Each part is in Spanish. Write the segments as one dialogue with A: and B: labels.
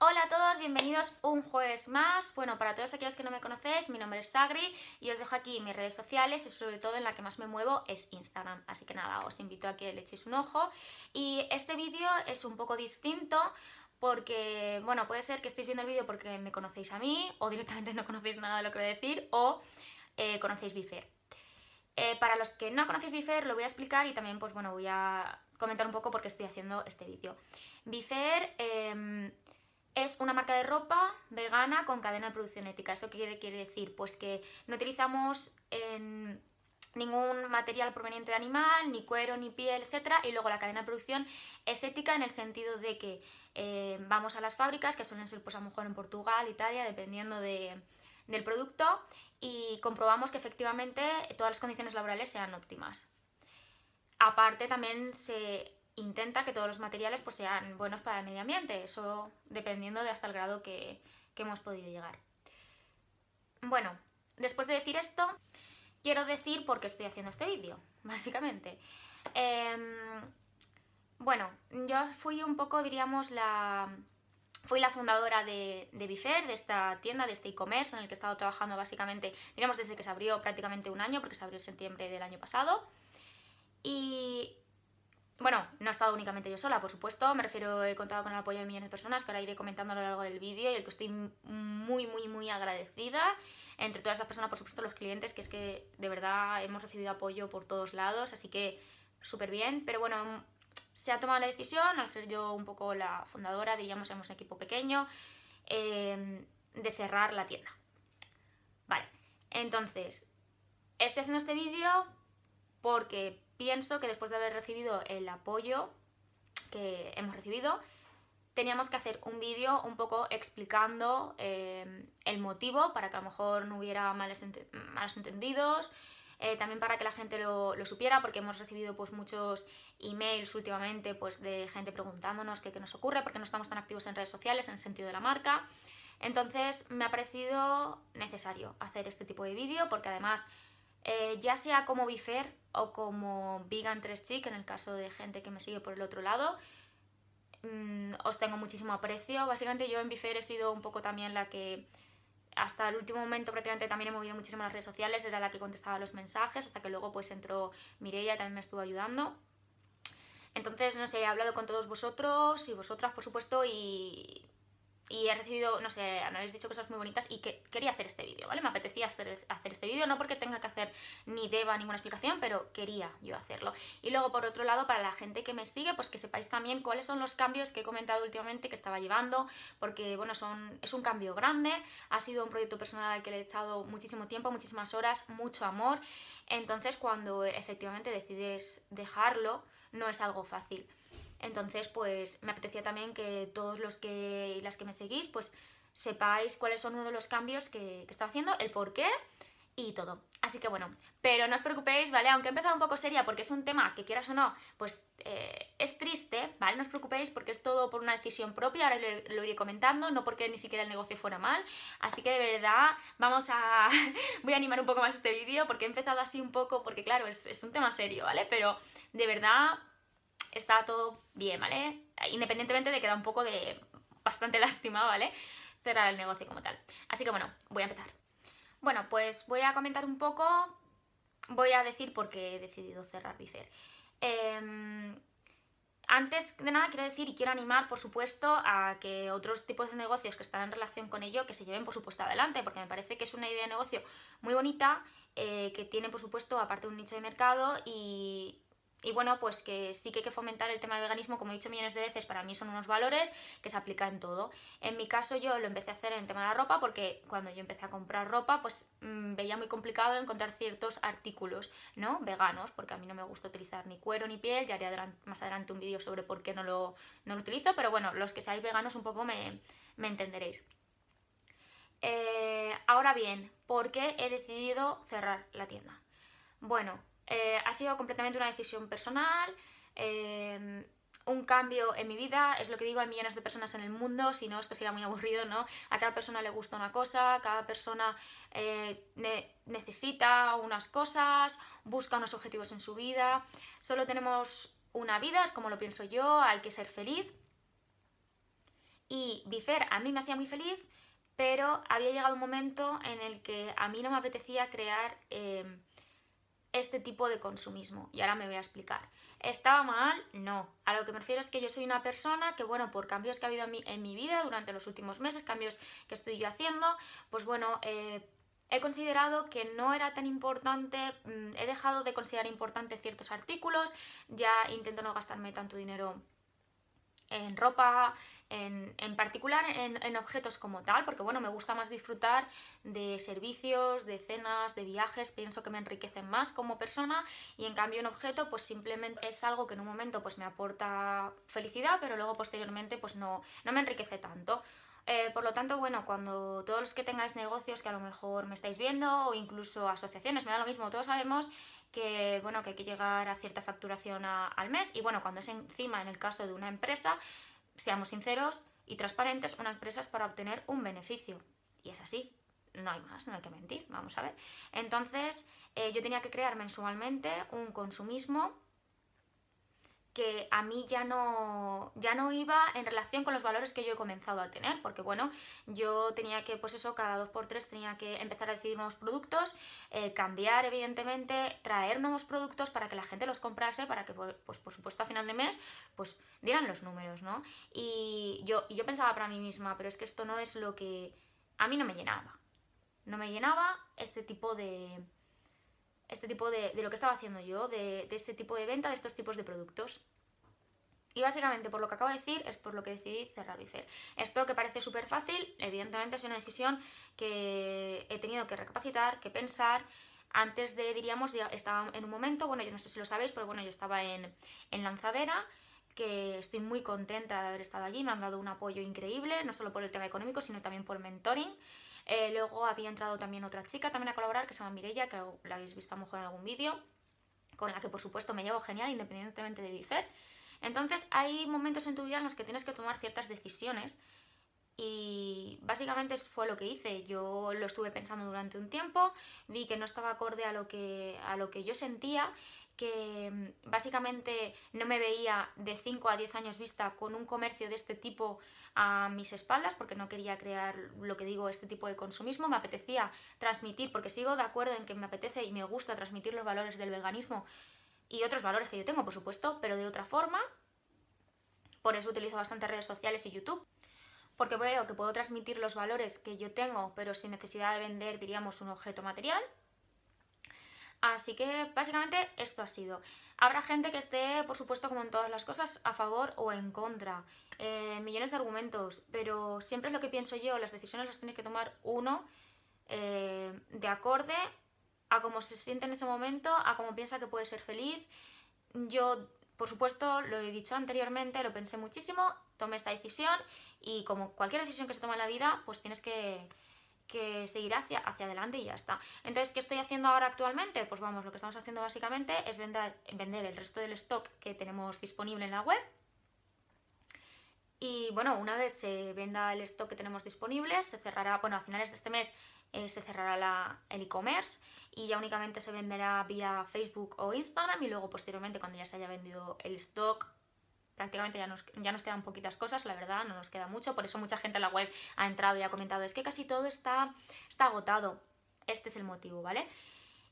A: Hola a todos, bienvenidos un jueves más. Bueno, para todos aquellos que no me conocéis, mi nombre es Sagri y os dejo aquí mis redes sociales y sobre todo en la que más me muevo es Instagram. Así que nada, os invito a que le echéis un ojo. Y este vídeo es un poco distinto porque, bueno, puede ser que estéis viendo el vídeo porque me conocéis a mí o directamente no conocéis nada de lo que voy a decir o conocéis Bifair. Para los que no conocéis Bifair lo voy a explicar y también pues bueno, voy a comentar un poco por qué estoy haciendo este vídeo. Bifair es una marca de ropa vegana con cadena de producción ética. ¿Eso qué quiere decir? Pues que no utilizamos ningún material proveniente de animal, ni cuero, ni piel, etc. Y luego la cadena de producción es ética en el sentido de que vamos a las fábricas, que suelen ser pues a lo mejor en Portugal, Italia, dependiendo del producto, y comprobamos que efectivamente todas las condiciones laborales sean óptimas. Aparte también se intenta que todos los materiales pues, sean buenos para el medio ambiente, eso dependiendo de hasta el grado que hemos podido llegar. Bueno, después de decir esto, quiero decir por qué estoy haciendo este vídeo, básicamente. Bueno, yo fui un poco, diríamos, fui la fundadora de Bifair, de esta tienda, de este e-commerce en el que he estado trabajando básicamente, diríamos, desde que se abrió prácticamente un año, porque se abrió en septiembre del año pasado. Y bueno, no he estado únicamente yo sola, por supuesto, me refiero, he contado con el apoyo de millones de personas que ahora iré comentando a lo largo del vídeo y el que estoy muy agradecida. Entre todas esas personas, por supuesto, los clientes, que es que de verdad hemos recibido apoyo por todos lados, así que súper bien. Pero bueno, se ha tomado la decisión, al ser yo un poco la fundadora, diríamos, somos un equipo pequeño, de cerrar la tienda. Vale, entonces, estoy haciendo este vídeo porque pienso que después de haber recibido el apoyo que hemos recibido, teníamos que hacer un vídeo un poco explicando el motivo para que a lo mejor no hubiera malos entendidos, también para que la gente lo supiera, porque hemos recibido pues muchos emails últimamente pues, de gente preguntándonos qué nos ocurre, porque no estamos tan activos en redes sociales en el sentido de la marca. Entonces me ha parecido necesario hacer este tipo de vídeo, porque además ya sea como Bifair o como Vegan 3 Chic, en el caso de gente que me sigue por el otro lado, os tengo muchísimo aprecio. Básicamente yo en Bifair he sido un poco también la que hasta el último momento prácticamente también he movido muchísimo las redes sociales, era la que contestaba los mensajes, hasta que luego pues entró Mireia y también me estuvo ayudando. Entonces, no sé, he hablado con todos vosotros y vosotras, por supuesto, y he recibido, no sé, me habéis dicho cosas muy bonitas y que quería hacer este vídeo, ¿vale? Me apetecía hacer este vídeo, no porque tenga que hacer ni deba ninguna explicación, pero quería yo hacerlo. Y luego, por otro lado, para la gente que me sigue, pues que sepáis también cuáles son los cambios que he comentado últimamente que estaba llevando, porque, bueno, es un cambio grande, ha sido un proyecto personal al que le he echado muchísimo tiempo, muchísimas horas, mucho amor, entonces cuando efectivamente decides dejarlo, no es algo fácil. Entonces, pues me apetecía también que todos los que y las que me seguís, pues sepáis cuáles son uno de los cambios que estaba haciendo, el por qué y todo. Así que bueno, pero no os preocupéis, ¿vale? Aunque he empezado un poco seria porque es un tema que quieras o no, pues es triste, ¿vale? No os preocupéis porque es todo por una decisión propia, ahora lo iré comentando, no porque ni siquiera el negocio fuera mal. Así que de verdad voy a animar un poco más este vídeo porque he empezado así un poco, porque claro, es un tema serio, ¿vale? Pero de verdad está todo bien, ¿vale? Independientemente de que da un poco de bastante lástima, ¿vale? Cerrar el negocio como tal. Así que bueno, voy a empezar. Bueno, pues voy a comentar un poco, voy a decir por qué he decidido cerrar Bifair. Antes de nada quiero decir y quiero animar, por supuesto, a que otros tipos de negocios que están en relación con ello, que se lleven, por supuesto, adelante, porque me parece que es una idea de negocio muy bonita, que tiene, por supuesto, aparte un nicho de mercado y bueno, pues que sí que hay que fomentar el tema del veganismo, como he dicho millones de veces, para mí son unos valores que se aplican en todo. En mi caso yo lo empecé a hacer en el tema de la ropa porque cuando yo empecé a comprar ropa, pues veía muy complicado encontrar ciertos artículos, ¿no? Veganos, porque a mí no me gusta utilizar ni cuero ni piel, ya haré más adelante un vídeo sobre por qué no lo utilizo, pero bueno, los que seáis veganos un poco me entenderéis. Ahora bien, ¿por qué he decidido cerrar la tienda? Bueno, ha sido completamente una decisión personal, un cambio en mi vida, es lo que digo, hay millones de personas en el mundo, si no esto sería muy aburrido, ¿no? A cada persona le gusta una cosa, cada persona necesita unas cosas, busca unos objetivos en su vida, solo tenemos una vida, es como lo pienso yo, hay que ser feliz Y Bifer a mí me hacía muy feliz, pero había llegado un momento en el que a mí no me apetecía crear este tipo de consumismo. Y ahora me voy a explicar. ¿Estaba mal? No. A lo que me refiero es que yo soy una persona que, bueno, por cambios que ha habido en mi vida durante los últimos meses, cambios que estoy yo haciendo, pues bueno, he considerado que no era tan importante, he dejado de considerar importante ciertos artículos, ya intento no gastarme tanto dinero en ropa, en particular en objetos como tal, porque bueno, me gusta más disfrutar de servicios, de cenas, de viajes, pienso que me enriquecen más como persona, y en cambio un objeto pues simplemente es algo que en un momento pues me aporta felicidad, pero luego posteriormente pues no me enriquece tanto. Por lo tanto, bueno, cuando todos los que tengáis negocios que a lo mejor me estáis viendo o incluso asociaciones, me da lo mismo, todos sabemos que, bueno, que hay que llegar a cierta facturación al mes, y bueno, cuando es encima en el caso de una empresa, seamos sinceros y transparentes, una empresa es para obtener un beneficio, y es así, no hay más, no hay que mentir, vamos a ver. Entonces yo tenía que crear mensualmente un consumismo que a mí ya no iba en relación con los valores que yo he comenzado a tener, porque bueno, yo tenía que, pues eso, cada 2 por 3 tenía que empezar a decidir nuevos productos, cambiar evidentemente, traer nuevos productos para que la gente los comprase, para que pues por supuesto a final de mes pues dieran los números, ¿no? Y yo pensaba para mí misma, pero es que esto no es lo que a mí no me llenaba. No me llenaba este tipo de lo que estaba haciendo yo, de ese tipo de venta, de estos tipos de productos. Y básicamente por lo que acabo de decir es por lo que decidí cerrar Bifer. Esto que parece súper fácil, evidentemente es una decisión que he tenido que recapacitar, que pensar. Antes de, diríamos, ya estaba en un momento, bueno, yo no sé si lo sabéis, pero bueno, yo estaba en Lanzadera, que estoy muy contenta de haber estado allí, me han dado un apoyo increíble, no solo por el tema económico, sino también por mentoring. Luego había entrado también otra chica también a colaborar, que se llama Mireia, que la habéis visto a lo mejor en algún vídeo, con la que por supuesto me llevo genial independientemente de Bifer. Entonces hay momentos en tu vida en los que tienes que tomar ciertas decisiones, y básicamente fue lo que hice. Yo lo estuve pensando durante un tiempo, vi que no estaba acorde a lo que yo sentía, que básicamente no me veía de 5 a 10 años vista con un comercio de este tipo a mis espaldas, porque no quería crear, lo que digo, este tipo de consumismo. Me apetecía transmitir, porque sigo de acuerdo en que me apetece y me gusta transmitir los valores del veganismo y otros valores que yo tengo, por supuesto, pero de otra forma. Por eso utilizo bastante redes sociales y YouTube, porque veo que puedo transmitir los valores que yo tengo, pero sin necesidad de vender, diríamos, un objeto material. Así que básicamente esto ha sido. Habrá gente que esté, por supuesto, como en todas las cosas, a favor o en contra. Millones de argumentos, pero siempre es lo que pienso yo, las decisiones las tiene que tomar uno de acorde a cómo se siente en ese momento, a cómo piensa que puede ser feliz. Yo, por supuesto, lo he dicho anteriormente, lo pensé muchísimo, tomé esta decisión, y como cualquier decisión que se toma en la vida, pues tienes que seguir hacia adelante y ya está. Entonces, ¿qué estoy haciendo ahora actualmente? Pues vamos, lo que estamos haciendo básicamente es vender el resto del stock que tenemos disponible en la web. Y bueno, una vez se venda el stock que tenemos disponible, se cerrará, bueno, a finales de este mes se cerrará el e-commerce, y ya únicamente se venderá vía Facebook o Instagram, y luego posteriormente, cuando ya se haya vendido el stock, prácticamente ya nos quedan poquitas cosas, la verdad, no nos queda mucho. Por eso mucha gente en la web ha entrado y ha comentado, es que casi todo está agotado. Este es el motivo, ¿vale?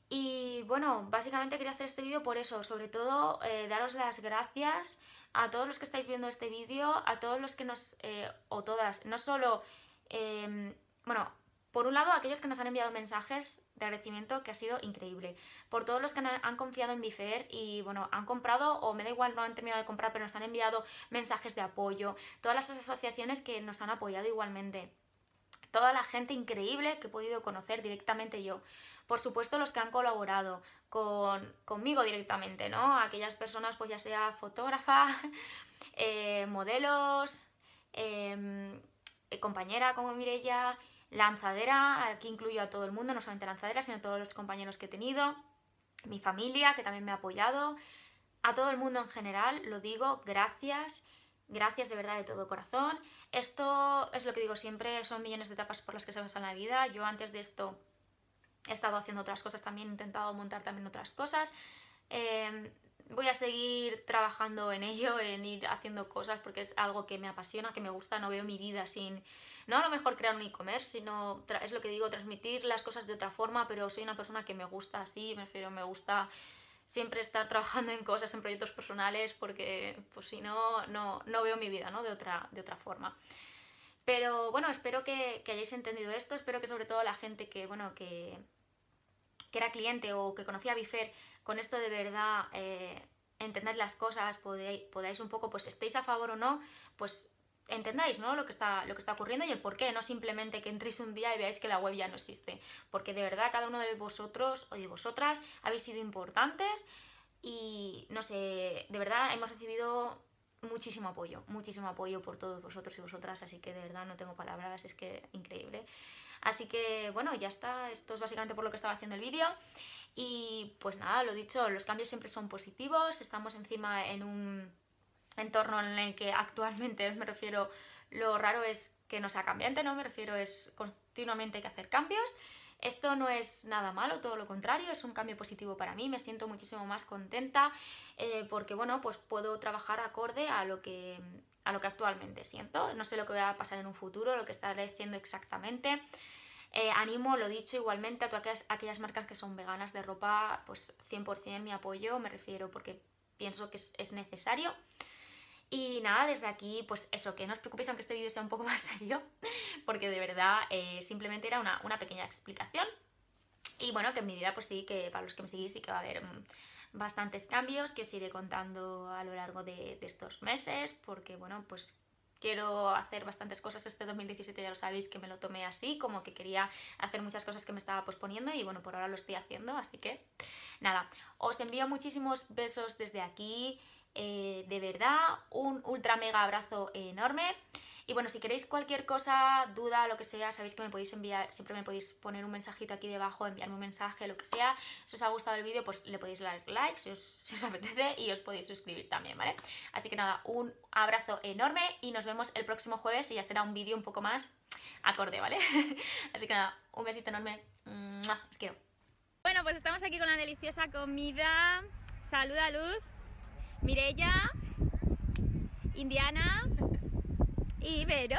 A: Y bueno, básicamente quería hacer este vídeo por eso, sobre todo daros las gracias a todos los que estáis viendo este vídeo, a todos los que o todas, no solo, bueno, por un lado, aquellos que nos han enviado mensajes de agradecimiento, que ha sido increíble. Por todos los que han confiado en Bifer y, bueno, han comprado, o me da igual, no han terminado de comprar, pero nos han enviado mensajes de apoyo. Todas las asociaciones que nos han apoyado igualmente. Toda la gente increíble que he podido conocer directamente yo. Por supuesto, los que han colaborado conmigo directamente, ¿no? Aquellas personas, pues ya sea fotógrafa, modelos, compañera como Mireia, Lanzadera, aquí incluyo a todo el mundo, no solamente Lanzadera, sino a todos los compañeros que he tenido, mi familia, que también me ha apoyado, a todo el mundo en general, lo digo, gracias. Gracias de verdad, de todo corazón. Esto es lo que digo siempre, son millones de etapas por las que se basa la vida. Yo antes de esto he estado haciendo otras cosas también, he intentado montar también otras cosas. voy a seguir trabajando en ello, en ir haciendo cosas, porque es algo que me apasiona, que me gusta, no veo mi vida sin, no a lo mejor crear un e-commerce, sino, es lo que digo, transmitir las cosas de otra forma, pero soy una persona que me gusta así, me gusta siempre estar trabajando en cosas, en proyectos personales, porque pues si no, no veo mi vida, ¿no? De otra forma. Pero bueno, espero que hayáis entendido esto, espero que sobre todo la gente que, bueno, que era cliente o que conocía a Bifer, con esto de verdad entender las cosas, podáis un poco, pues estéis a favor o no, pues entendáis, ¿no? lo que está ocurriendo y el por qué, no simplemente que entréis un día y veáis que la web ya no existe, porque de verdad cada uno de vosotros o de vosotras habéis sido importantes y no sé, de verdad hemos recibido muchísimo apoyo por todos vosotros y vosotras, así que de verdad no tengo palabras, es que increíble. Así que bueno, ya está, esto es básicamente por lo que estaba haciendo el vídeo. Y pues nada, lo dicho, los cambios siempre son positivos, estamos encima en un entorno en el que actualmente, me refiero, lo raro es que no sea cambiante, ¿no? Me refiero, es continuamente hay que hacer cambios. Esto no es nada malo, todo lo contrario, es un cambio positivo para mí, me siento muchísimo más contenta porque, bueno, pues puedo trabajar acorde a lo que actualmente siento. No sé lo que va a pasar en un futuro, lo que estaré haciendo exactamente. Animo, lo dicho, igualmente a todas aquellas marcas que son veganas de ropa, pues 100% mi apoyo, me refiero, porque pienso que es necesario. Y nada, desde aquí, pues eso, que no os preocupéis aunque este vídeo sea un poco más serio, porque de verdad simplemente era una pequeña explicación. Y bueno, que en mi vida pues sí, que para los que me seguís sí que va a haber bastantes cambios que os iré contando a lo largo de estos meses, porque bueno, pues quiero hacer bastantes cosas este 2017, ya lo sabéis que me lo tomé así, como que quería hacer muchas cosas que me estaba posponiendo y bueno, por ahora lo estoy haciendo, así que nada, os envío muchísimos besos desde aquí, de verdad, un ultra mega abrazo enorme. Y bueno, si queréis cualquier cosa, duda, lo que sea, sabéis que me podéis enviar, siempre me podéis poner un mensajito aquí debajo, enviarme un mensaje, lo que sea. Si os ha gustado el vídeo, pues le podéis dar like si os apetece y os podéis suscribir también, ¿vale? Así que nada, un abrazo enorme y nos vemos el próximo jueves y ya será un vídeo un poco más acorde, ¿vale? Así que nada, un besito enorme. Os quiero. Bueno, pues estamos aquí con la deliciosa comida. Saluda, Luz, Mireia, Indiana y Vero.